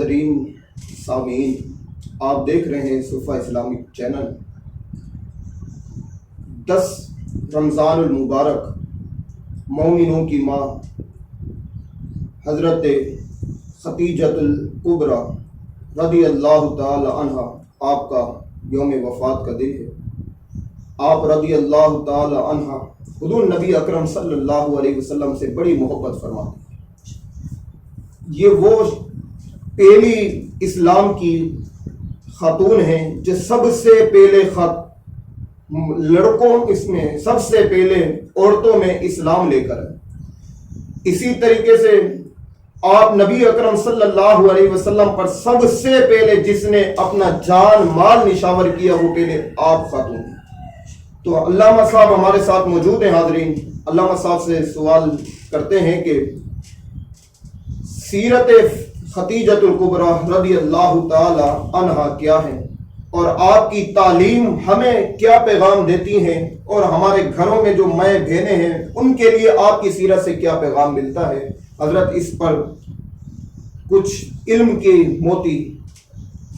محترین سامعین، آپ دیکھ رہے ہیں صفا اسلامک چینل۔ 10 رمضان المبارک، مومنوں کی ماں حضرت خدیجۃ الکبریٰ رضی اللہ تعالی عنہ آپ کا یوم وفات کا دن ہے۔ آپ رضی اللہ تعالی عنہ حضور نبی اکرم صلی اللہ علیہ وسلم سے بڑی محبت فرماتے ہیں۔ یہ وہ پہلی اسلام کی خاتون ہیں جو سب سے پہلے لڑکوں میں سب سے پہلے عورتوں میں اسلام لے کر، اسی طریقے سے آپ نبی اکرم صلی اللہ علیہ وسلم پر سب سے پہلے جس نے اپنا جان مال نشاور کیا وہ پہلے آپ خاتون ہیں۔ تو علامہ صاحب ہمارے ساتھ موجود ہیں۔ حاضرین، علامہ صاحب سے سوال کرتے ہیں کہ سیرت خدیجۃ الکبریٰ رضی اللہ تعالی عنہا کیا ہے، اور آپ کی تعلیم ہمیں کیا پیغام دیتی ہیں، اور ہمارے گھروں میں جو مائیں بہنیں ہیں ان کے لیے آپ کی سیرت سے کیا پیغام ملتا ہے؟ حضرت اس پر کچھ علم کے موتی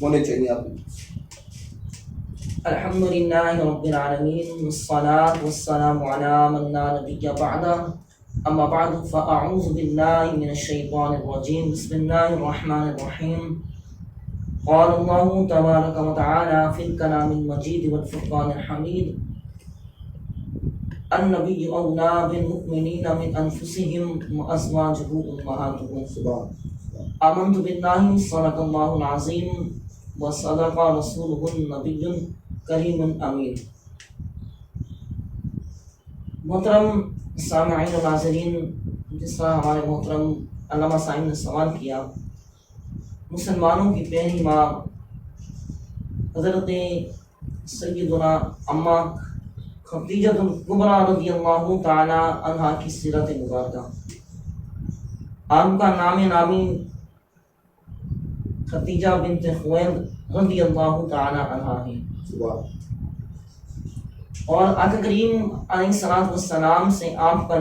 ہونے چاہیے آپ کو۔ الحمدللہ رب العالمین، والصلاة والسلام علی من لا نبی بعدہ، اما بعد فاعوذ باللہ من الشیطان الرجیم، بسم اللہ الرحمن الرحیم۔ قال اللہ تبارک و تعالی فی الکلام المجید والفرقان الحمید، النبی اولی بالمؤمنین من انفسهم وازواجہ امہاتہم، آمنت باللہ صدق اللہ العظیم وصدق رسولہ النبی کریم امین۔ محترم سامعین و ناظرین، جس طرح ہمارے محترم علامہ صاحب نے سوال کیا، مسلمانوں کی پہلی ماں حضرت سیدنا اماں خدیجۃ الکبریٰ رضی اللہ تعالی عنہا کی سیرت مبارکہ۔ آپ کا نام نامی خدیجہ بنت خویلد رضی اللہ تعالی عنہا ہے، اور آقا کریم علیہ الصلوۃ والسلام سے آپ کا